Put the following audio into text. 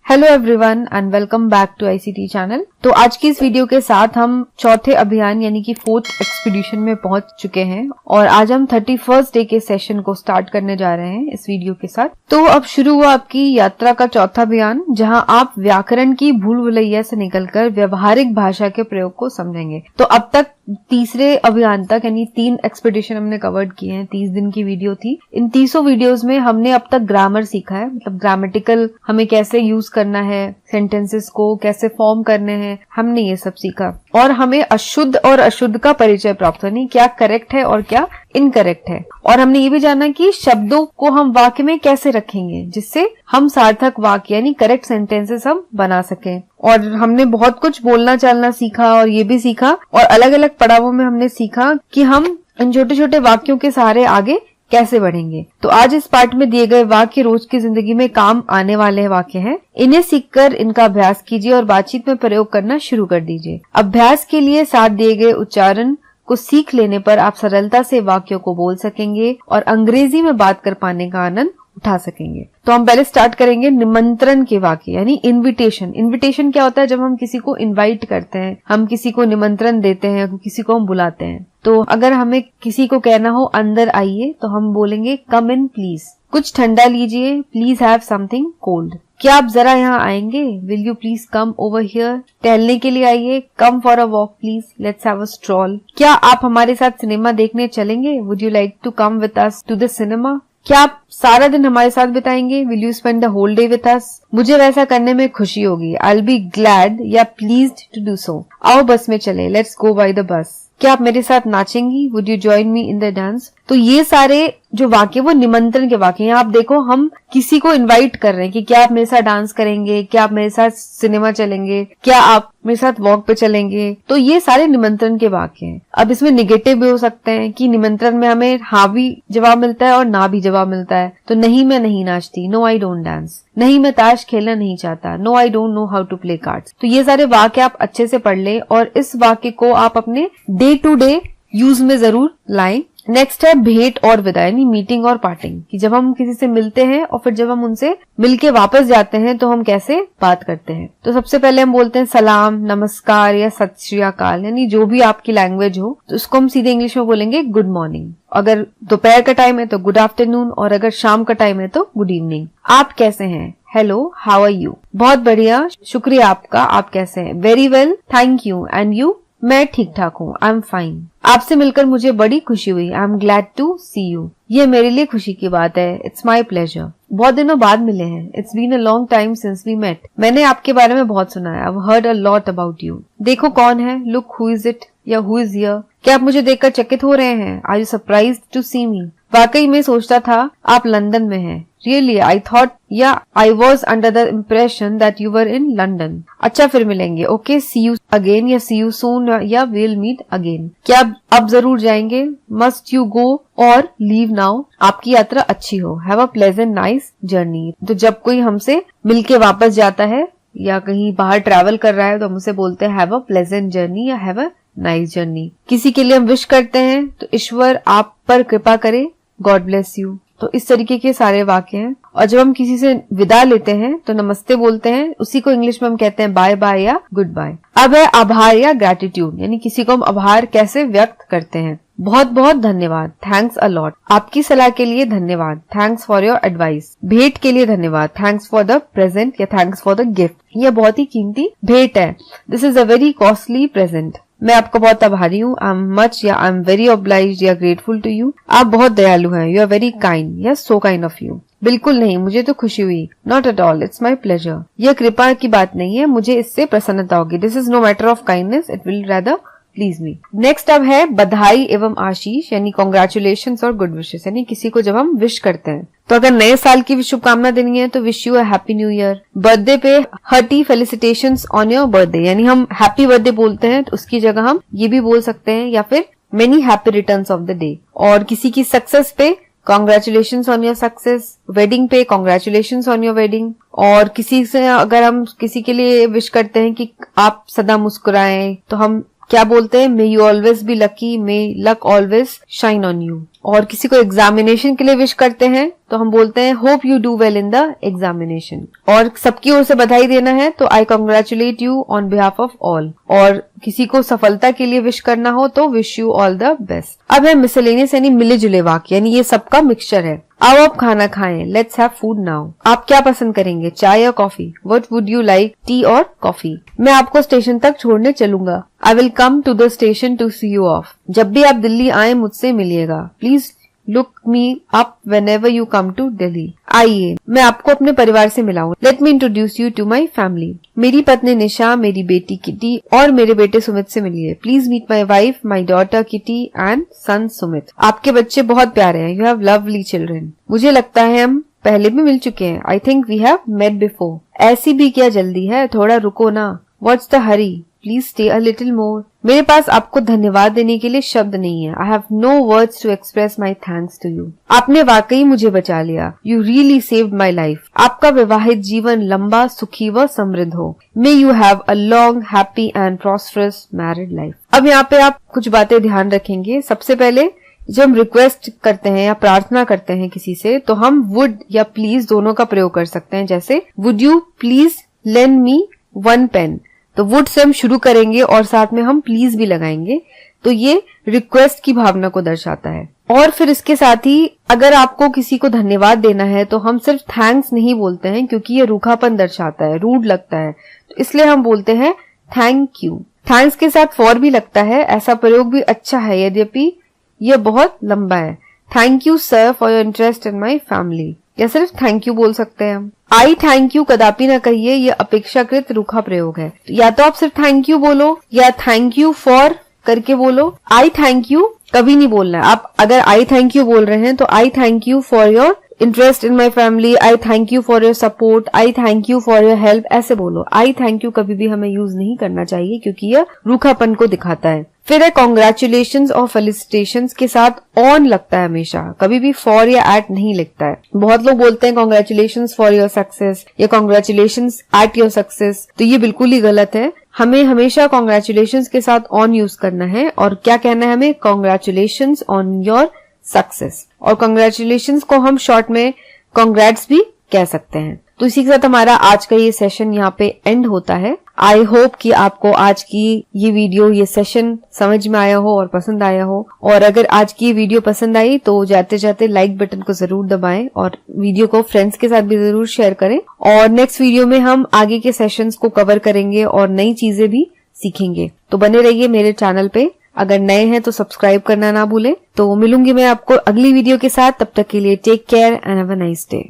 Hello everyone and welcome back to ICT channel. तो आज की इस वीडियो के साथ हम चौथे अभियान यानी कि 4th एक्सपीडिशन में पहुंच चुके हैं और आज हम 31st डे के सेशन को स्टार्ट करने जा रहे हैं इस वीडियो के साथ। तो अब शुरू हुआ आपकी यात्रा का चौथा अभियान, जहां आप व्याकरण की भूल भुलैया से निकलकर व्यवहारिक भाषा के प्रयोग को समझेंगे। तो अब तक तीसरे अभियान तक यानी 3 एक्सपीडिशन हमने कवर्ड किए हैं। 30 दिन की वीडियो थी। इन 30 वीडियोस में हमने अब तक ग्रामर सीखा है, मतलब ग्रामेटिकल हमें कैसे यूज करना है, सेंटेंसेस को कैसे फॉर्म करने हैं, हमने ये सब सीखा। और हमें अशुद्ध और अशुद्ध का परिचय प्राप्त होनी, क्या करेक्ट है और क्या इनकरेक्ट है। और हमने ये भी जाना कि शब्दों को हम वाक्य में कैसे रखेंगे जिससे हम सार्थक वाक्य यानी करेक्ट सेंटेंसेस हम बना सकें। और हमने बहुत कुछ बोलना चालना सीखा और ये भी सीखा और अलग अलग पड़ावों में हमने सीखा कि हम इन छोटे छोटे वाक्यों के सहारे आगे कैसे बढ़ेंगे। तो आज इस पार्ट में दिए गए वाक्य रोज की जिंदगी में काम आने वाले वाक्य हैं। इन्हें सीखकर इनका अभ्यास कीजिए और बातचीत में प्रयोग करना शुरू कर दीजिए। अभ्यास के लिए साथ दिए गए उच्चारण को सीख लेने पर आप सरलता से वाक्यों को बोल सकेंगे और अंग्रेजी में बात कर पाने का आनंद उठा सकेंगे। तो हम पहले स्टार्ट करेंगे निमंत्रण के वाक्य यानी इनविटेशन। इनविटेशन क्या होता है? जब हम किसी को इनवाइट करते हैं, हम किसी को निमंत्रण देते हैं, किसी को हम बुलाते हैं। तो अगर हमें किसी को कहना हो अंदर आइए तो हम बोलेंगे कम इन प्लीज। कुछ ठंडा लीजिए, प्लीज हैव समथिंग कोल्ड। क्या आप जरा यहाँ आएंगे? Will you please come over here. टहलने के लिए आइए, come for a walk please, let's have a stroll. क्या आप हमारे साथ सिनेमा देखने चलेंगे? Would you like to come with us to the cinema. क्या आप सारा दिन हमारे साथ बिताएंगे? Will you spend the whole day with us. मुझे वैसा करने में खुशी होगी, आई विल बी ग्लैड या प्लीज्ड टू डू सो। आओ बस में चले, let's go by the bus. क्या आप मेरे साथ नाचेंगी? Would you join me in the dance. तो ये सारे जो वाक्य वो निमंत्रण के वाक्य हैं। आप देखो, हम किसी को इनवाइट कर रहे हैं कि क्या आप मेरे साथ डांस करेंगे, क्या आप मेरे साथ सिनेमा चलेंगे, क्या आप मेरे साथ वॉक पे चलेंगे। तो ये सारे निमंत्रण के वाक्य हैं। अब इसमें निगेटिव भी हो सकते हैं कि निमंत्रण में हमें हाँ भी जवाब मिलता है और ना भी जवाब मिलता है। तो नहीं, मैं नहीं नाचती, नो आई डोंट डांस। नहीं, मैं ताश खेलना नहीं चाहता, no I don't know how to play cards. तो ये सारे वाक्य आप अच्छे से पढ़ लें और इस वाक्य को आप अपने डे टू डे यूज में जरूर लाएं। नेक्स्ट है भेंट और विदा यानी मीटिंग और पार्टिंग, कि जब हम किसी से मिलते हैं और फिर जब हम उनसे मिलके वापस जाते हैं तो हम कैसे बात करते हैं। तो सबसे पहले हम बोलते हैं सलाम, नमस्कार या सत श्री अकाल, यानी जो भी आपकी लैंग्वेज हो। तो उसको हम सीधे इंग्लिश में बोलेंगे गुड मॉर्निंग। अगर दोपहर का टाइम है तो गुड आफ्टरनून और अगर शाम का टाइम है तो गुड इवनिंग। आप कैसे हैं? Hello, how are you. बहुत बढ़िया, शुक्रिया आपका, आप कैसे हैं? Very well, thank you, and you. मैं ठीक ठाक हूँ, आई एम फाइन। आपसे मिलकर मुझे बड़ी खुशी हुई, I am glad to see you. ये मेरे लिए खुशी की बात है, इट्स माई प्लेजर। बहुत दिनों बाद मिले हैं, it's been a long time since we met. मैंने आपके बारे में बहुत सुना है, I heard a lot about you. देखो कौन है, लुक हु इज इट या हु इज हियर। क्या आप मुझे देखकर चकित हो रहे हैं? Are you surprised to see me. वाकई में सोचता था आप लंदन में हैं। Really, I thought, yeah, I was under the impression that you were in London. अच्छा, फिर मिलेंगे। Okay, see you again या see you soon या we'll meet again. क्या अब जरूर जाएंगे? Must you go or leave now? आपकी यात्रा अच्छी हो। Have a pleasant, nice journey. तो जब कोई हमसे मिलके वापस जाता है या कहीं बाहर ट्रैवल कर रहा है तो हम उसे बोलते हैं have a pleasant journey या have a nice journey. किसी के लिए हम विश करते हैं तो ईश्वर आप पर कृपा करे, God bless you. तो इस तरीके के सारे वाक्य हैं। और जब हम किसी से विदा लेते हैं तो नमस्ते बोलते हैं, उसी को इंग्लिश में हम कहते हैं बाय बाय या गुड बाय। अब है आभार या ग्रेटिट्यूड, यानी किसी को हम आभार कैसे व्यक्त करते हैं। बहुत बहुत धन्यवाद, थैंक्स अ लॉट। आपकी सलाह के लिए धन्यवाद, थैंक्स फॉर योर एडवाइस। भेंट के लिए धन्यवाद, थैंक्स फॉर द प्रेजेंट या थैंक्स फॉर द गिफ्ट। यह बहुत ही कीमती भेंट है, this is a very costly present. मैं आपका बहुत आभारी हूँ, आई एम मच या आई एम वेरी ऑब्लाइज्ड या ग्रेटफुल टू यू। आप बहुत दयालु हैं, यू आर वेरी काइंड या सो काइंड ऑफ यू। बिल्कुल नहीं, मुझे तो खुशी हुई, not at all, it's my pleasure. यह कृपा की बात नहीं है, मुझे इससे प्रसन्नता होगी। This is no matter of kindness, it will rather please me. Next अब है बधाई एवं आशीष यानी कॉन्ग्रेचुलेशंस और गुड विशेस, यानी किसी को जब हम विश करते हैं। तो अगर नए साल की शुभकामना देनी है तो wish you a happy new year. Birthday पे hearty felicitations on your birthday, यानी हम हैप्पी बर्थडे बोलते हैं तो उसकी जगह हम ये भी बोल सकते हैं या फिर many happy returns of the day. और किसी की सक्सेस पे congratulations on your success, wedding पे कॉन्ग्रेचुलेशंस ऑन योर वेडिंग। और किसी से अगर हम किसी के लिए विश करते हैं कि आप सदा मुस्कुराएं तो हम क्या बोलते हैं? May you always be lucky, may luck always shine on you. और किसी को एग्जामिनेशन के लिए विश करते हैं तो हम बोलते हैं hope you do well in the examination. और सबकी ओर से बधाई देना है तो I congratulate you on behalf of all. और किसी को सफलता के लिए विश करना हो तो wish you all the best. अब है मिसलेनियस यानी मिले जुले वाक्य, यानी ये सबका मिक्सचर है। आओ आप खाना खाएं, लेट्स हैव फूड नाउ। आप क्या पसंद करेंगे, चाय या coffee? What would you like, tea और कॉफी? मैं आपको स्टेशन तक छोड़ने चलूंगा। I will come to the station to see you off. जब भी आप दिल्ली आए मुझसे मिलिएगा। Please look me up whenever you come to Delhi. आइए मैं आपको अपने परिवार से मिलाऊं। Let me introduce you to my family. मेरी पत्नी निशा, मेरी बेटी किटी और मेरे बेटे सुमित से मिलिए। Please meet my wife, my daughter Kitty and son Sumit. आपके बच्चे बहुत प्यारे हैं। You have lovely children. मुझे लगता है हम पहले भी मिल चुके हैं। I think we have met before. ऐसी भी क्या जल्दी है, थोड़ा रुको ना। What's the hurry, please stay a little more. मेरे पास आपको धन्यवाद देने के लिए शब्द नहीं है। I have no words to express my thanks to you. आपने वाकई मुझे बचा लिया। You really saved my life. आपका विवाहित जीवन लंबा, सुखी व समृद्ध हो। May you have a long, happy and prosperous married life. अब यहाँ पे आप कुछ बातें ध्यान रखेंगे। सबसे पहले जब हम रिक्वेस्ट करते हैं या प्रार्थना करते हैं किसी से तो हम वुड या प्लीज दोनों का प्रयोग कर सकते हैं। जैसे would you please lend me one pen, तो वुड से हम शुरू करेंगे और साथ में हम प्लीज भी लगाएंगे, तो ये रिक्वेस्ट की भावना को दर्शाता है। और फिर इसके साथ ही अगर आपको किसी को धन्यवाद देना है तो हम सिर्फ थैंक्स नहीं बोलते हैं, क्योंकि ये रूखापन दर्शाता है, रूड लगता है, तो इसलिए हम बोलते हैं थैंक यू। थैंक्स के साथ फॉर भी लगता है। ऐसा प्रयोग भी अच्छा है, यद्यपि यह बहुत लंबा है। Thank you sir for your interest in my family, या सिर्फ थैंक यू बोल सकते हैं हम। आई थैंक यू कदापि ना कहिए, यह अपेक्षाकृत रूखा प्रयोग है। या तो आप सिर्फ थैंक यू बोलो या थैंक यू फॉर करके बोलो। आई थैंक यू कभी नहीं बोलना है। आप अगर आई थैंक यू बोल रहे हैं तो आई thank you for your interest in my family, I thank you for your support, I thank you for your help, ऐसे बोलो। आई थैंक यू कभी भी हमें यूज नहीं करना चाहिए, क्योंकि यह रूखापन को दिखाता है। फिर है कॉन्ग्रेचुलेशंस और फेलिसिटेशंस के साथ ऑन लगता है हमेशा, कभी भी फॉर या एट नहीं लिखता है। बहुत लोग बोलते हैं कॉन्ग्रेचुलेशंस फॉर योर सक्सेस या कॉन्ग्रेचुलेशंस एट योर सक्सेस, तो ये बिल्कुल ही गलत है। हमें हमेशा कॉन्ग्रेचुलेशंस के साथ ऑन यूज करना है और क्या कहना है हमें, कॉन्ग्रेचुलेशंस ऑन योर सक्सेस। और कॉन्ग्रेचुलेशंस को हम शॉर्ट में कॉन्ग्रेट्स भी कह सकते हैं। तो इसी के साथ हमारा आज का ये सेशन यहाँ पे एंड होता है। आई होप कि आपको आज की ये वीडियो, ये सेशन समझ में आया हो और पसंद आया हो। और अगर आज की वीडियो पसंद आई तो जाते जाते लाइक बटन को जरूर दबाएं और वीडियो को फ्रेंड्स के साथ भी जरूर शेयर करें। और नेक्स्ट वीडियो में हम आगे के सेशंस को कवर करेंगे और नई चीजें भी सीखेंगे। तो बने रहिए मेरे चैनल पे। अगर नए हैं तो सब्सक्राइब करना ना भूलें। तो मिलूंगी मैं आपको अगली वीडियो के साथ। तब तक के लिए take care and have a nice day.